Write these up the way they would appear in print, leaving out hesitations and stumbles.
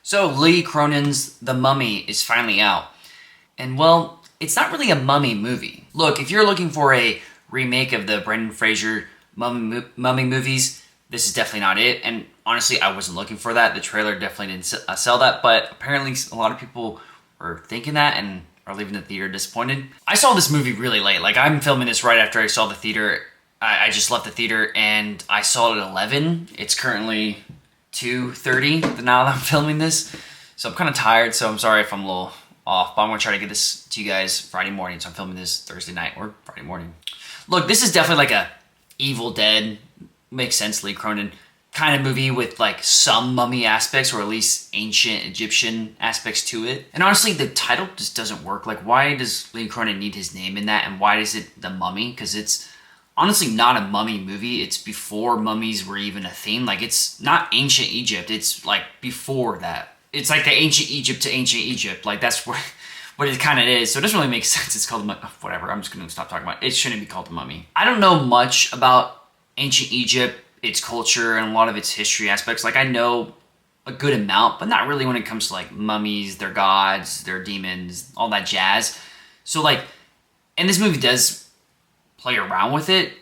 So Lee Cronin's The Mummy is finally out. And well, it's not really a mummy movie. Look, if you're looking for a remake of the Brendan Fraser mummy movies, this is definitely not it. And honestly, I wasn't looking for that. The trailer definitely didn't sell that, but apparently a lot of people were thinking that and are leaving the theater disappointed. I saw this movie really late. Like, I'm filming this right after I saw the theater. I just left the theater and I saw it at 11. It's currently 2:30 now that I'm filming this. So I'm kind of tired, so I'm sorry if I'm a little off, but I'm gonna try to get this to you guys Friday morning. So I'm filming this Thursday night or Friday morning. Look, this is definitely like a Evil Dead, makes sense, Lee Cronin kind of movie with like some mummy aspects or at least ancient Egyptian aspects to it. And honestly, the title just doesn't work. Like, why does Lee Cronin need his name in that, and why is it The Mummy? Because it's honestly not a mummy movie. It's before mummies were even a thing. Like, it's not ancient Egypt. It's like before that. It's like the ancient Egypt to ancient Egypt. Like, that's what it kind of is. So it doesn't really make sense. It's called whatever. I'm just going to stop talking about it. It shouldn't be called The Mummy. I don't know much about ancient Egypt, its culture, and a lot of its history aspects. Like, I know a good amount, but not really when it comes to like mummies, their gods, their demons, all that jazz. So like, and this movie does play around with it,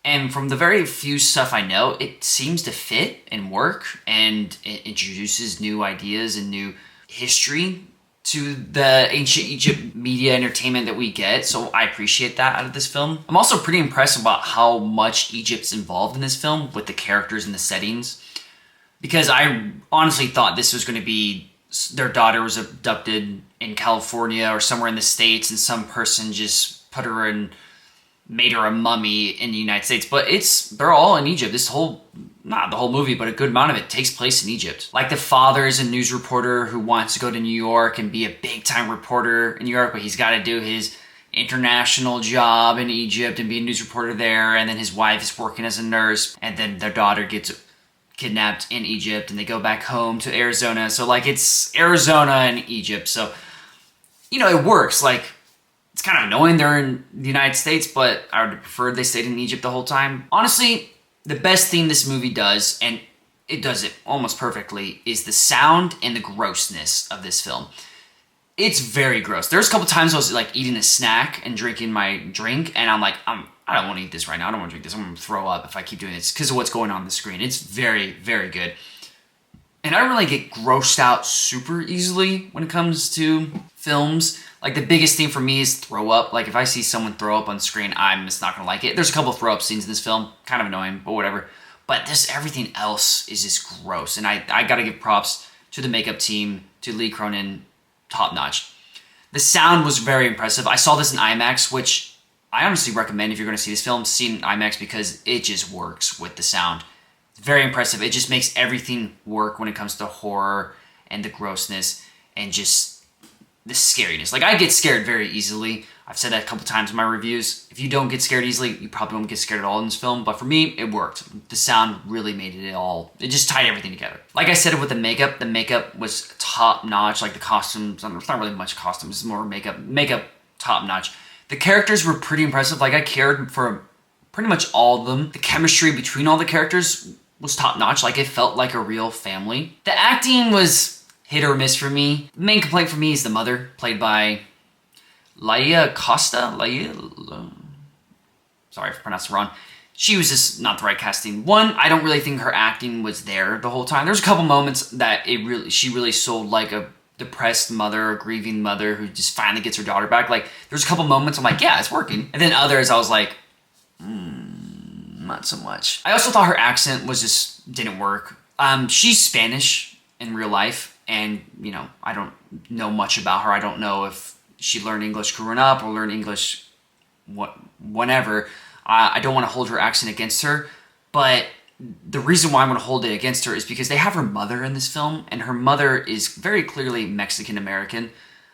and from the very few stuff I know, it seems to fit and work, and it introduces new ideas and new history to the ancient Egypt media entertainment that we get. So I appreciate that out of this film. I'm also pretty impressed about how much Egypt's involved in this film with the characters and the settings, because I honestly thought this was going to be their daughter was abducted in California or somewhere in the States, and some person just put her in, made her a mummy in the United States. But they're all in Egypt. This whole, not the whole movie, but a good amount of it takes place in Egypt. Like, the father is a news reporter who wants to go to New York and be a big time reporter in New York, but he's got to do his international job in Egypt and be a news reporter there. And then his wife is working as a nurse, and then their daughter gets kidnapped in Egypt and they go back home to Arizona. So like, it's Arizona and Egypt. So, you know, it works. Like, it's kind of annoying they're in the United States, but I would have preferred they stayed in Egypt the whole time. Honestly, the best thing this movie does, and it does it almost perfectly, is the sound and the grossness of this film. It's very gross. There's a couple times I was like eating a snack and drinking my drink, and I'm like, I don't want to eat this right now. I don't want to drink this. I'm going to throw up if I keep doing this because of what's going on the screen. It's very, very good. And I don't really get grossed out super easily when it comes to films. Like, the biggest thing for me is throw up. Like, if I see someone throw up on screen, I'm just not going to like it. There's a couple of throw up scenes in this film. Kind of annoying, but whatever. But just everything else is just gross. And I got to give props to the makeup team, to Lee Cronin, top notch. The sound was very impressive. I saw this in IMAX, which I honestly recommend if you're going to see this film, see it in IMAX because it just works with the sound. It's very impressive. It just makes everything work when it comes to horror and the grossness and just the scariness. Like, I get scared very easily. I've said that a couple times in my reviews. If you don't get scared easily, you probably won't get scared at all in this film. But for me, it worked. The sound really made it all. It just tied everything together. Like I said with the makeup was top notch. Like, the costumes, it's not really much costumes, it's more makeup. Makeup, top notch. The characters were pretty impressive. Like, I cared for pretty much all of them. The chemistry between all the characters was top notch. Like, it felt like a real family. The acting was hit or miss for me. The main complaint for me is the mother, played by Laia Costa. Sorry if I pronounced it wrong. She was just not the right casting. One, I don't really think her acting was there the whole time. There's a couple moments that she really sold like a depressed mother, a grieving mother who just finally gets her daughter back. Like, there's a couple moments I'm like, yeah, it's working. And then others I was like, not so much. I also thought her accent didn't work. She's Spanish in real life. And, you know, I don't know much about her. I don't know if she learned English growing up or learned English whenever. I don't want to hold her accent against her. But the reason why I'm going to hold it against her is because they have her mother in this film. And her mother is very clearly Mexican-American.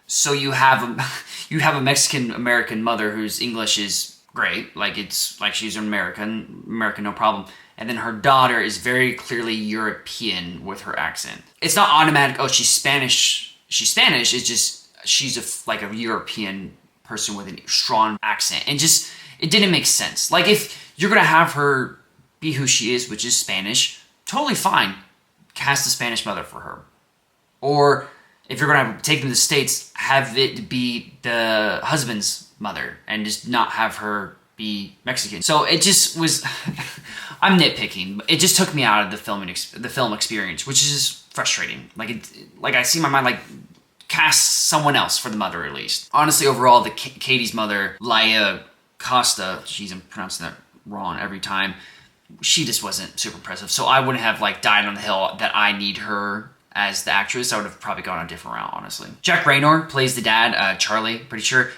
So you have a Mexican-American mother whose English is great. Like, it's like she's an American, no problem. And then her daughter is very clearly European with her accent. It's not automatic, oh, she's Spanish. She's Spanish. It's just, she's like a European person with a strong accent. And just, it didn't make sense. Like, if you're going to have her be who she is, which is Spanish, totally fine. Cast a Spanish mother for her. Or if you're going to take them to the States, have it be the husband's mother and just not have her be Mexican. So it just was, I'm nitpicking. It just took me out of the film experience, which is just frustrating. Like I see my mind like cast someone else for the mother at least. Honestly, overall, Katie's mother, Laia Costa, jeez, I'm pronouncing that wrong every time. She just wasn't super impressive. So I wouldn't have like died on the hill that I need her as the actress. I would have probably gone a different route, honestly. Jack Raynor plays the dad, Charlie, pretty sure.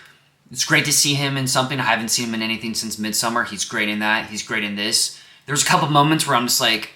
It's great to see him in something. I haven't seen him in anything since Midsommar. He's great in that. He's great in this. There's a couple moments where I'm just like,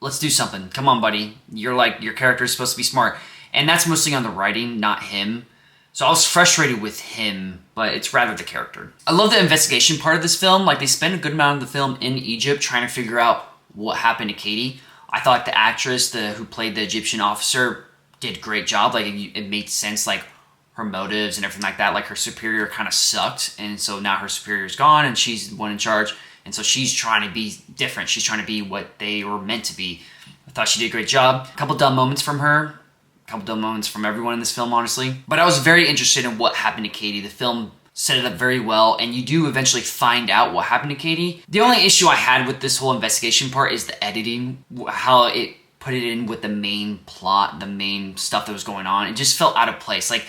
let's do something. Come on, buddy. Your character is supposed to be smart. And that's mostly on the writing, not him. So I was frustrated with him, but it's rather the character. I love the investigation part of this film. Like, they spend a good amount of the film in Egypt trying to figure out what happened to Katie. I thought the actress who played the Egyptian officer did a great job. Like, it made sense, like, her motives and everything like that. Like, her superior kind of sucked, and so now her superior's gone, and she's the one in charge, and so she's trying to be different. She's trying to be what they were meant to be. I thought she did a great job. A couple dumb moments from her. A couple dumb moments from everyone in this film, honestly. But I was very interested in what happened to Katie. The film set it up very well, and you do eventually find out what happened to Katie. The only issue I had with this whole investigation part is the editing, how it put it in with the main plot, the main stuff that was going on. It just felt out of place. Like,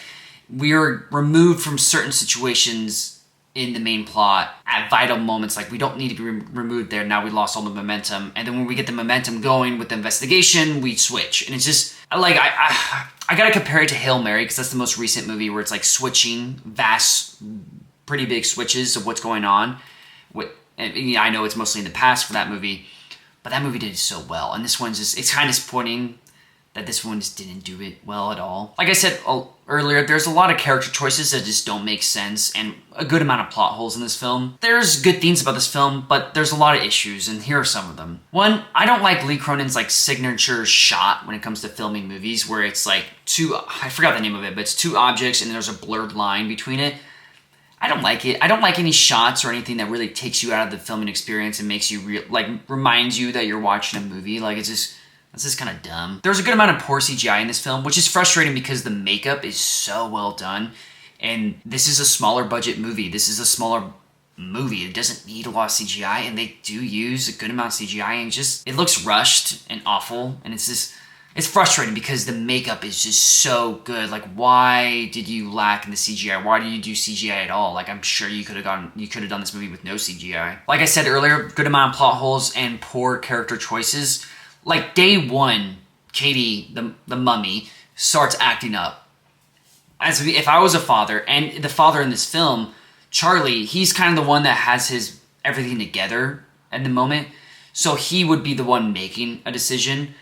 we were removed from certain situations in the main plot at vital moments. Like, we don't need to be removed there. Now we lost all the momentum. And then when we get the momentum going with the investigation, we switch. And it's just, like, I gotta compare it to Hail Mary, because that's the most recent movie where it's like switching vast, pretty big switches of what's going on. And I know it's mostly in the past for that movie, but that movie did so well. And this one's just, it's kind of disappointing that this one just didn't do it well at all. Like I said earlier, there's a lot of character choices that just don't make sense, and a good amount of plot holes in this film. There's good things about this film, but there's a lot of issues, and here are some of them. One, I don't like Lee Cronin's like signature shot when it comes to filming movies, where it's like I forgot the name of it, but it's two objects and there's a blurred line between it. I don't like it. I don't like any shots or anything that really takes you out of the filming experience and makes you reminds you that you're watching a movie. Like, it's just kind of dumb. There's a good amount of poor CGI in this film, which is frustrating because the makeup is so well done. And this is a smaller budget movie. This is a smaller movie. It doesn't need a lot of CGI, and they do use a good amount of CGI, and it looks rushed and awful. And it's frustrating because the makeup is just so good. Like, why did you lack in the CGI? Why did you do CGI at all? Like, I'm sure you could have done this movie with no CGI. Like I said earlier, good amount of plot holes and poor character choices. Like, day one, Katie, the mummy, starts acting up. As if I was a father, and the father in this film, Charlie, he's kind of the one that has his everything together at the moment. So he would be the one making a decision.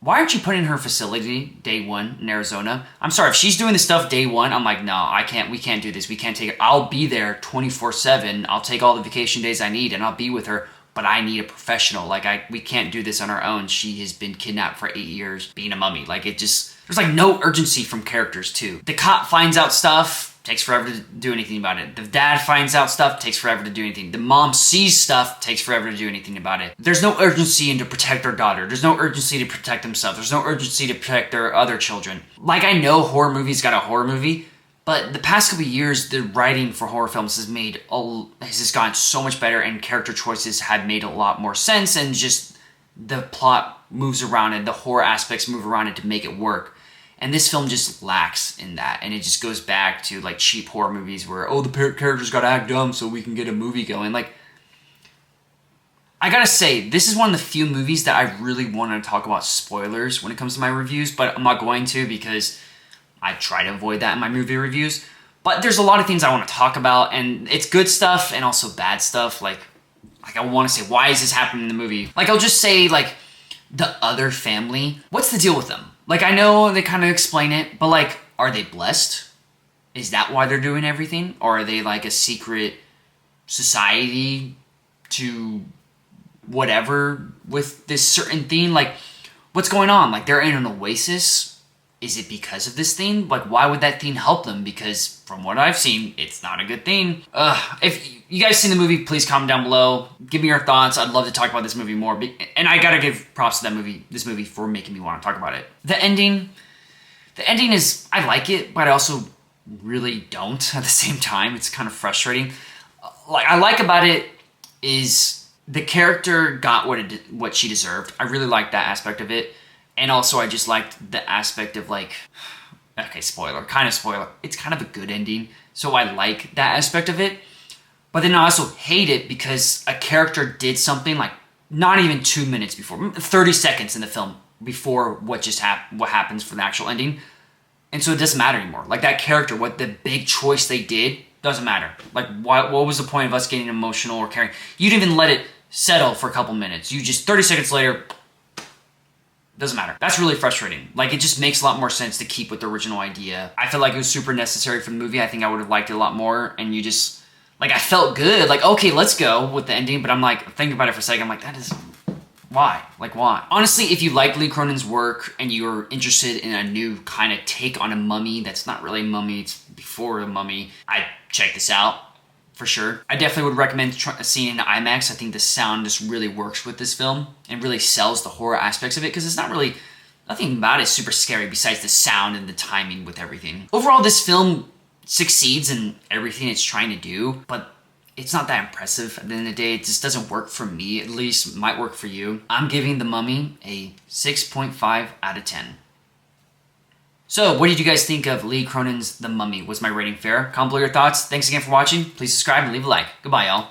Why aren't you putting her facility day one in Arizona? I'm sorry, if she's doing the stuff day one, I'm like, no, we can't do this. We can't take it. I'll be there 24/7. I'll take all the vacation days I need, and I'll be with her. But I need a professional. Like, we can't do this on our own. She has been kidnapped for 8 years being a mummy. Like, there's like no urgency from characters too. The cop finds out stuff, takes forever to do anything about it. The dad finds out stuff, takes forever to do anything. The mom sees stuff, takes forever to do anything about it. There's no urgency in to protect their daughter. There's no urgency to protect themselves. There's no urgency to protect their other children. Like, I know horror movies got a horror movie, but the past couple of years, the writing for horror films has just gotten so much better, and character choices have made a lot more sense, and just the plot moves around it, the horror aspects move around it to make it work. And this film just lacks in that, and it just goes back to like cheap horror movies where, the characters gotta act dumb so we can get a movie going. Like, I gotta say, this is one of the few movies that I really want to talk about spoilers when it comes to my reviews, but I'm not going to, because I try to avoid that in my movie reviews. But there's a lot of things I want to talk about, and it's good stuff and also bad stuff. Like I want to say, why is this happening in the movie? Like, I'll just say, like, the other family, what's the deal with them? Like, I know they kind of explain it, but like, are they blessed? Is that why they're doing everything? Or are they like a secret society to whatever with this certain theme? Like, what's going on? Like, they're in an oasis is it because of this thing? Like, why would that thing help them? Because from what I've seen, it's not a good thing. If you guys seen the movie, please comment down below. Give me your thoughts. I'd love to talk about this movie more. And I gotta give props to this movie for making me want to talk about it. The ending is, I like it, but I also really don't at the same time. It's kind of frustrating. Like, I like about it is the character got what she deserved. I really like that aspect of it. And also, I just liked the aspect of, like, okay, spoiler. It's kind of a good ending, so I like that aspect of it. But then I also hate it because a character did something, like, not even 2 minutes before, 30 seconds in the film before what happens for the actual ending. And so it doesn't matter anymore. Like, that character, what the big choice they did, doesn't matter. Like, what was the point of us getting emotional or caring? You didn't even let it settle for a couple minutes. You just, 30 seconds later, doesn't matter. That's really frustrating. Like, it just makes a lot more sense to keep with the original idea. I feel like it was super necessary for the movie. I think I would have liked it a lot more. And you just, like, I felt good. Like, okay, let's go with the ending. But I'm like, thinking about it for a second. I'm like, that is, why? Like, why? Honestly, if you like Lee Cronin's work and you're interested in a new kind of take on a mummy that's not really a mummy, it's before a mummy, I'd check this out. For sure. I definitely would recommend seeing it in IMAX. I think the sound just really works with this film and really sells the horror aspects of it because it's not really, nothing about it is super scary besides the sound and the timing with everything. Overall, this film succeeds in everything it's trying to do, but it's not that impressive. At the end of the day, it just doesn't work for me, at least. It might work for you. I'm giving The Mummy a 6.5 out of 10. So, what did you guys think of Lee Cronin's The Mummy? Was my rating fair? Comment below your thoughts. Thanks again for watching. Please subscribe and leave a like. Goodbye, y'all.